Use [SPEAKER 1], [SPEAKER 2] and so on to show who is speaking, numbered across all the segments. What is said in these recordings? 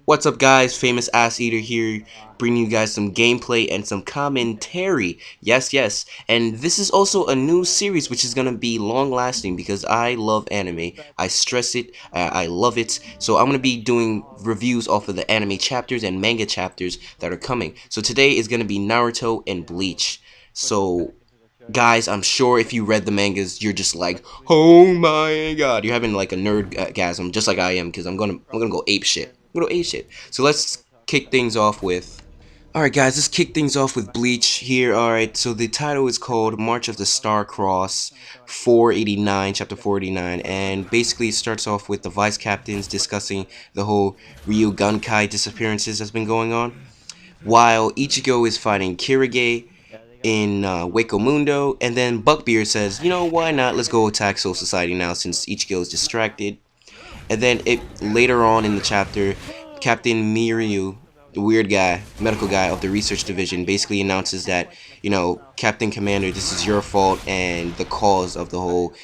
[SPEAKER 1] What's up, guys? Famous Ass Eater here, bringing you guys some gameplay and some commentary. Yes. And this is also a new series which is going to be long lasting because I love anime. I stress it, I love it. So I'm going to be doing reviews off of the anime chapters and manga chapters that are coming. So today is going to be Naruto and Bleach. So guys, I'm sure if you read the mangas, you're just like, oh my god, you're having like a nerdgasm, just like I am, because I'm gonna go ape shit. I'm gonna go ape shit. So let's kick things off with. All right, guys, let's kick things off with Bleach here. All right, so the title is called March of the Star Cross, 489, chapter 489, and basically it starts off with the vice captains discussing the whole Ryu Gankai disappearances that's been going on, while Ichigo is fighting Kirige in Waco Mundo, and then Buckbeard says, you know, why not? Let's go attack Soul Society now since Ichigo is distracted. And then later on in the chapter, Captain Miryu, the weird guy, medical guy of the research division, basically announces that, you know, Captain Commander, this is your fault and the cause of the whole,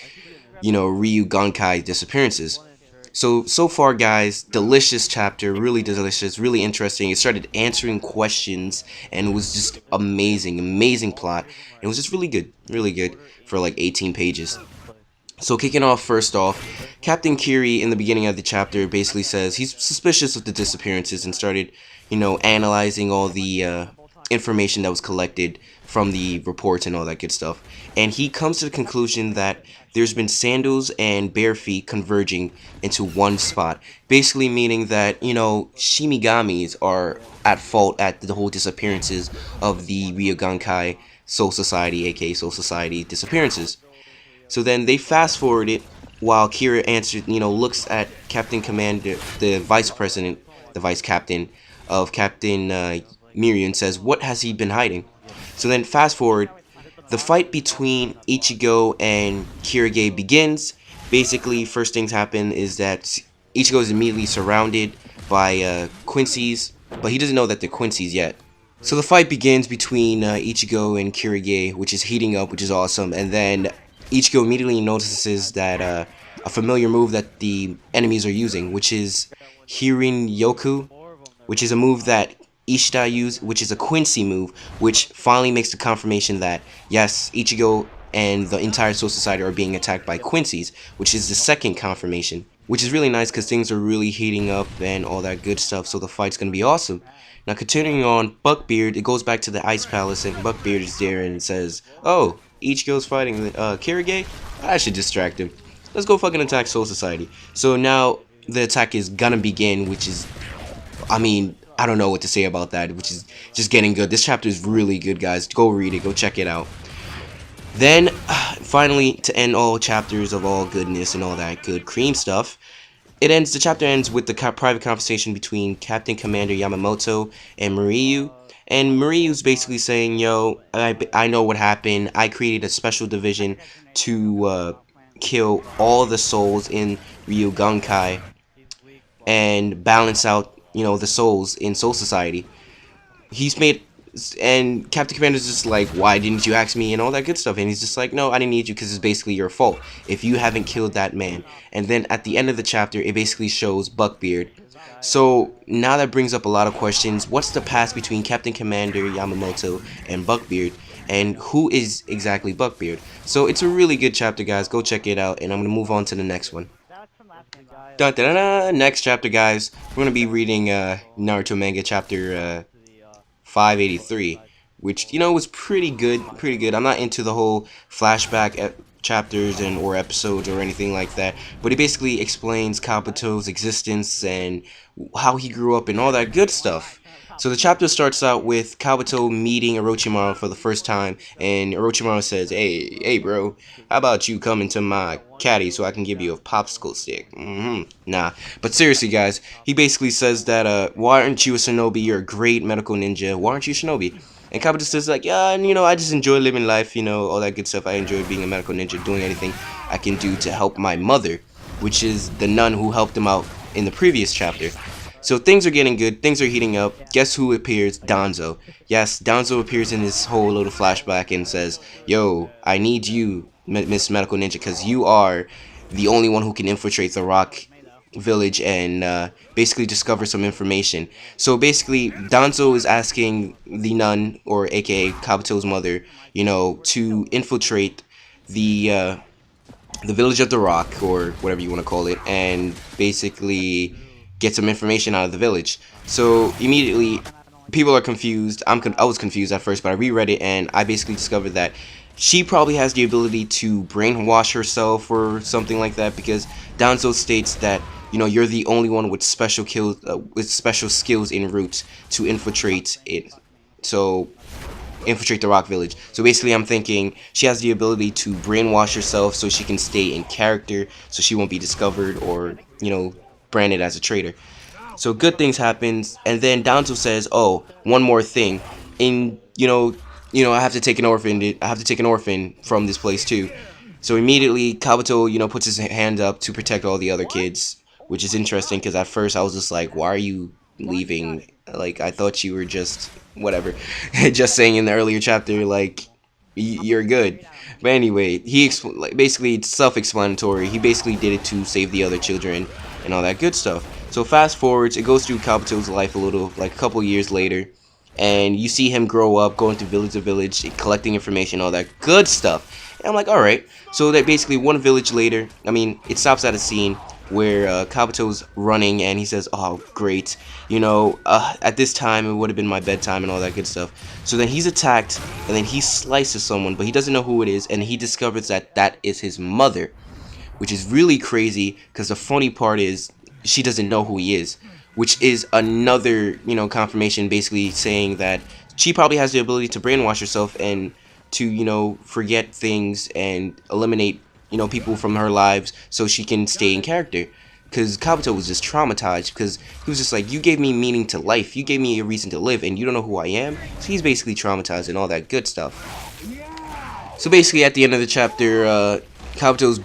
[SPEAKER 1] you know, Ryu Gankai disappearances. So far, guys, delicious chapter, really delicious, really interesting. It started answering questions, and it was just amazing plot. It was just really good for like 18 pages. So kicking off first off, Captain Kiri in the beginning of the chapter basically says he's suspicious of the disappearances and started, you know, analyzing all the information that was collected from the reports and all that good stuff. And he comes to the conclusion that there's been sandals and bare feet converging into one spot, basically meaning that, you know, Shimigamis are at fault at the whole disappearances of the Ryogankai Soul Society, aka Soul Society disappearances. So then they fast forward it while Kira answered, you know, looks at Captain Commander, the vice president, the vice captain of Captain Miryu, and says, what has he been hiding? So then fast forward, the fight between Ichigo and Kirige begins. Basically, first things happen is that Ichigo is immediately surrounded by Quincy's, but he doesn't know that they're Quincy's yet. So the fight begins between Ichigo and Kirige, which is heating up, which is awesome, and then Ichigo immediately notices that a familiar move that the enemies are using, which is Hirin Yoku, which is a move that Ishida used, which is a Quincy move, which finally makes the confirmation that, yes, Ichigo and the entire Soul Society are being attacked by Quincy's, which is the second confirmation, which is really nice because things are really heating up and all that good stuff, so the fight's going to be awesome. Now, continuing on, Buckbeard, it goes back to the Ice Palace, and Buckbeard is there and says, oh, Ichigo's fighting Kirige? I should distract him. Let's go fucking attack Soul Society. So now the attack is gonna begin, which is, I mean, I don't know what to say about that, which is just getting good. This chapter is really good, guys. Go read it. Go check it out. Then, finally, to end all chapters of all goodness and all that good cream stuff, the chapter ends with the private conversation between Captain Commander Yamamoto and Muriyu. And Muriyu's basically saying, yo, I know what happened. I created a special division to kill all the souls in Ryu Gankai and balance out, you know, the souls in Soul Society. He's made, and Captain Commander's just like, why didn't you ask me and all that good stuff, and he's just like, no, I didn't need you because it's basically your fault if you haven't killed that man. And then at the end of the chapter, it basically shows Buckbeard. So now that brings up a lot of questions. What's the past between Captain Commander Yamamoto and Buckbeard, and who is exactly Buckbeard? So it's a really good chapter, guys. Go check it out, and I'm gonna move on to the next one. Dun, dun, dun, dun. Next chapter, guys. We're gonna be reading Naruto manga chapter 583, which, you know, was pretty good. I'm not into the whole flashback chapters and or episodes or anything like that, but it basically explains Kabuto's existence and how he grew up and all that good stuff. So the chapter starts out with Kabuto meeting Orochimaru for the first time, and Orochimaru says, hey bro, how about you come into my caddy so I can give you a popsicle stick? Nah, but seriously, guys, he basically says that, why aren't you a shinobi? You're a great medical ninja. Why aren't you a shinobi? And Kabuto says like, yeah, and you know, I just enjoy living life, you know, all that good stuff. I enjoy being a medical ninja, doing anything I can do to help my mother, which is the nun who helped him out in the previous chapter. So things are getting good, things are heating up. Guess who appears? Danzo. Yes, Danzo appears in this whole little flashback and says, yo, I need you, Miss Medical Ninja, because you are the only one who can infiltrate the rock village and basically discover some information. So basically, Danzo is asking the nun, or aka Kabuto's mother, to infiltrate the village of the rock, or whatever you want to call it, and basically get some information out of the village. So immediately people are confused. I was confused at first, but I reread it and I basically discovered that she probably has the ability to brainwash herself or something like that, because Danzo states that you're the only one with special skills en route to infiltrate it. So infiltrate the rock village. So basically I'm thinking she has the ability to brainwash herself so she can stay in character, so she won't be discovered or branded as a traitor. So good things happens, and then Danzo says, "Oh, one more thing. In I have to take an orphan. I have to take an orphan from this place too." So immediately Kabuto, puts his hand up to protect all the other kids, which is interesting because at first I was just like, "Why are you leaving? Like I thought you were just whatever." Just saying in the earlier chapter, like you're good. But anyway, basically it's self-explanatory. He basically did it to save the other children and all that good stuff. So fast forwards, it goes through Kabuto's life a little, like a couple years later, and you see him grow up, going to village to village, collecting information, all that good stuff. And I'm like, all right. So that basically one village later, I mean, it stops at a scene where Kabuto's running, and he says, "Oh, great, at this time it would have been my bedtime and all that good stuff." So then he's attacked, and then he slices someone, but he doesn't know who it is, and he discovers that that is his mother, which is really crazy because the funny part is she doesn't know who he is, which is another, confirmation basically saying that she probably has the ability to brainwash herself and to, forget things and eliminate, people from her lives so she can stay in character. Because Kabuto was just traumatized because he was just like, you gave me meaning to life, you gave me a reason to live, and you don't know who I am? So he's basically traumatized and all that good stuff. So basically, at the end of the chapter, Kabuto's,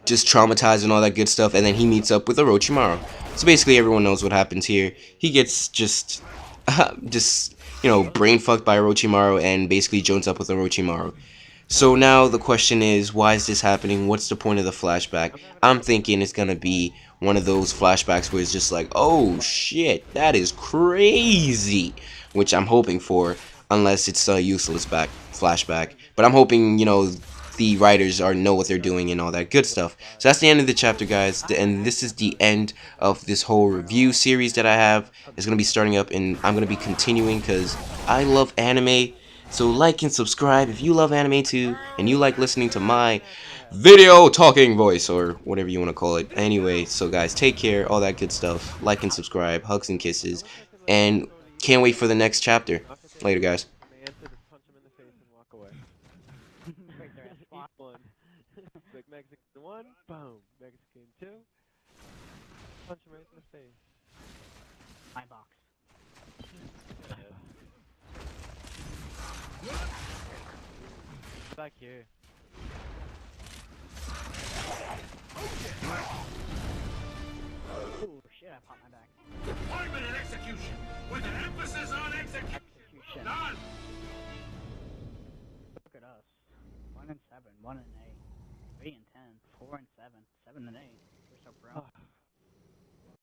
[SPEAKER 1] just traumatized and all that good stuff, and then he meets up with Orochimaru. So basically, everyone knows what happens here. He gets just, brain fucked by Orochimaru, and basically joins up with Orochimaru. So now the question is, why is this happening? What's the point of the flashback? I'm thinking it's gonna be one of those flashbacks where it's just like, oh shit, that is crazy, which I'm hoping for, unless it's a useless flashback. But I'm hoping, the writers know what they're doing and all that good stuff. So that's the end of the chapter, guys, and this is the end of this whole review series that I have. It's gonna be starting up, and I'm gonna be continuing because I love anime. So like and subscribe if you love anime too, and you like listening to my video talking voice, or whatever you want to call it. Anyway, so guys, take care, all that good stuff. Like and subscribe, hugs and kisses, and can't wait for the next chapter. Later, guys.
[SPEAKER 2] Like Mexican one, boom. Mexican two, punch him right in the face.
[SPEAKER 3] My box.
[SPEAKER 2] Back here.
[SPEAKER 3] Oh shit, I popped my back.